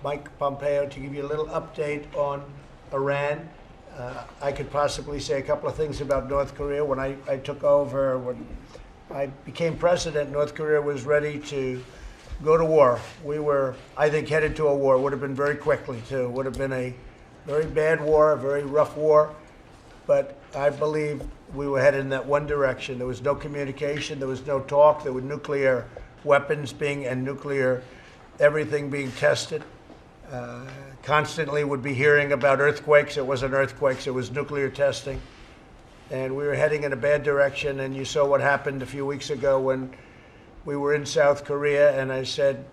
Mike Pompeo to give you a little update on Iran. I could possibly say a couple of things about North Korea. When I took over, when I became president, North Korea was ready to go to war. We were, I think, headed to a war. It would have been very quickly, too. It would have been a very bad war, a very rough war. But I believe we were headed in that one direction. There was no communication. There was no talk. There were nuclear weapons and nuclear everything being tested. Constantly would be hearing about earthquakes. It wasn't earthquakes. It was nuclear testing. And we were heading in a bad direction. And you saw what happened a few weeks ago when we were in South Korea. And I said,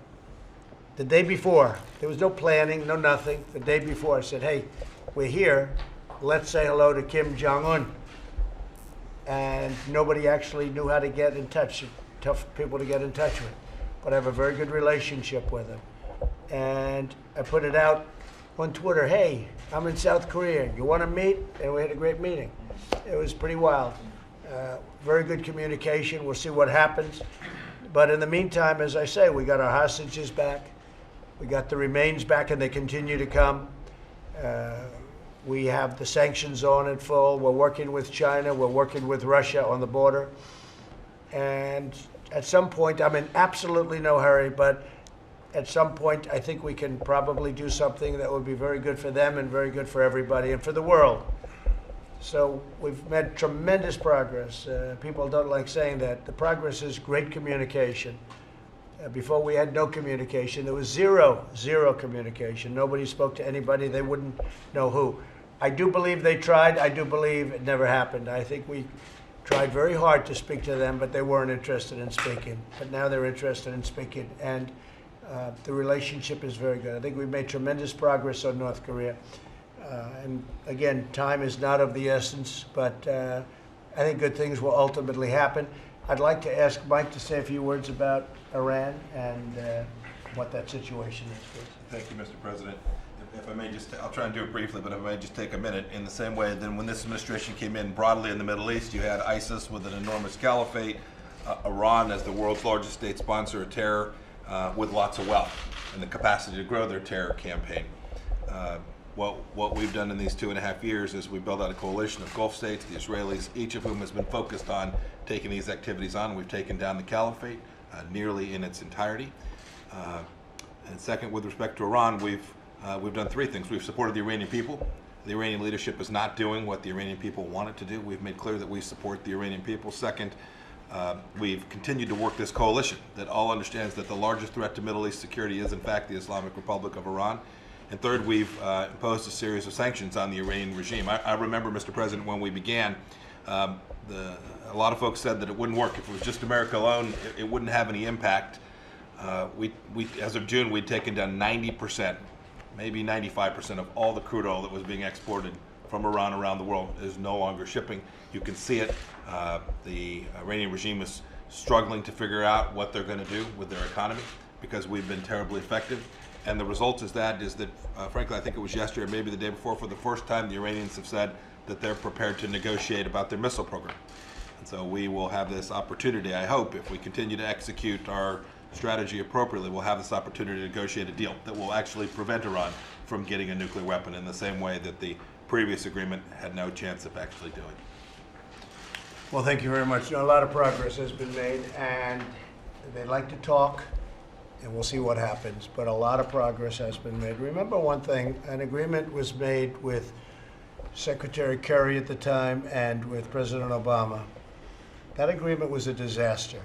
the day before, there was no planning, no nothing. The day before, I said, hey, we're here. Let's say hello to Kim Jong-un. And nobody actually knew how to get in touch. Tough people to get in touch with. But I have a very good relationship with him. And I put it out on Twitter, hey, I'm in South Korea. You want to meet? And we had a great meeting. It was pretty wild. Very good communication. We'll see what happens. But in the meantime, as I say, we got our hostages back. We got the remains back, and they continue to come. We have the sanctions on in full. We're working with China. We're working with Russia on the border. And at some point, I'm in absolutely no hurry, but at some point, I think we can probably do something that would be very good for them and very good for everybody and for the world. So we've made tremendous progress. People don't like saying that. The progress is great communication. Before we had no communication. There was zero communication. Nobody spoke to anybody. They wouldn't know who. I do believe they tried. I do believe it never happened. I think we tried very hard to speak to them, but they weren't interested in speaking. But now they're interested in speaking. And the relationship is very good. I think we've made tremendous progress on North Korea. And again, time is not of the essence, but I think good things will ultimately happen. I'd like to ask Mike to say a few words about Iran and what that situation is, please. Thank you, Mr. President. If I may just, I'll try and do it briefly, but if I may just take a minute. In the same way, then when this administration came in broadly in the Middle East, you had ISIS with an enormous caliphate, Iran as the world's largest state sponsor of terror, with lots of wealth and the capacity to grow their terror campaign. What we've done in these 2.5 years is we built out a coalition of Gulf states, the Israelis, each of whom has been focused on taking these activities on. We've taken down the caliphate nearly in its entirety. And second, with respect to Iran, we've done three things. We've supported the Iranian people. The Iranian leadership is not doing what the Iranian people want it to do. We've made clear that we support the Iranian people. Second, we've continued to work this coalition that all understands that the largest threat to Middle East security is, in fact, the Islamic Republic of Iran. And third, we've imposed a series of sanctions on the Iranian regime. I remember, Mr. President, when we began, a lot of folks said that it wouldn't work. If it was just America alone, it wouldn't have any impact. As of June, we'd taken down 90%, maybe 95% of all the crude oil that was being exported from Iran around the world is no longer shipping. You can see it. The Iranian regime is struggling to figure out what they're going to do with their economy because we've been terribly effective. And the result is that, frankly, I think it was yesterday or maybe the day before, for the first time, the Iranians have said that they're prepared to negotiate about their missile program. And so we will have this opportunity, I hope, if we continue to execute our strategy appropriately, we'll have this opportunity to negotiate a deal that will actually prevent Iran from getting a nuclear weapon in the same way that the previous agreement had no chance of actually doing. Well, thank you very much. A lot of progress has been made, and they'd like to talk, and we'll see what happens. But a lot of progress has been made. Remember one thing, an agreement was made with Secretary Kerry at the time and with President Obama. That agreement was a disaster.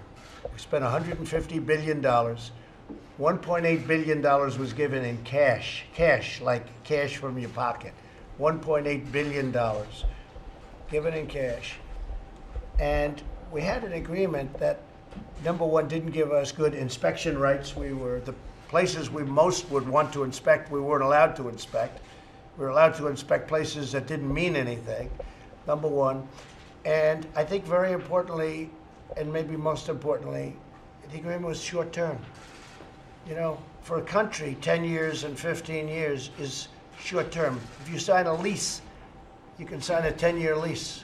We spent $150 billion. $1.8 billion was given in cash, like cash from your pocket. $1.8 billion given in cash. And we had an agreement that, number one, didn't give us good inspection rights. The places we most would want to inspect, we weren't allowed to inspect. We were allowed to inspect places that didn't mean anything, number one. And I think very importantly, and maybe most importantly, the agreement was short term. You know, for a country, 10 years and 15 years is short term. If you sign a lease, you can sign a 10-year lease.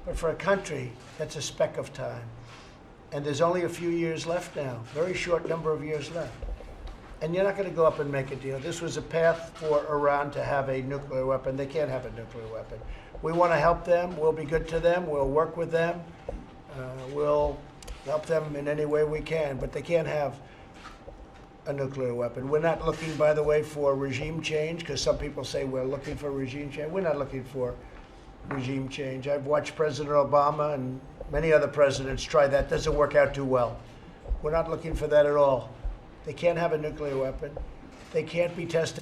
But for a country, that's a speck of time. And there's only a few years left now, very short number of years left. And you're not going to go up and make a deal. This was a path for Iran to have a nuclear weapon. They can't have a nuclear weapon. We want to help them. We'll be good to them. We'll work with them. We'll help them in any way we can. But they can't have a nuclear weapon. We're not looking, by the way, for regime change, because some people say we're looking for regime change. We're not looking for regime change. I've watched President Obama and many other presidents try that. Doesn't work out too well. We're not looking for that at all. They can't have a nuclear weapon. They can't be tested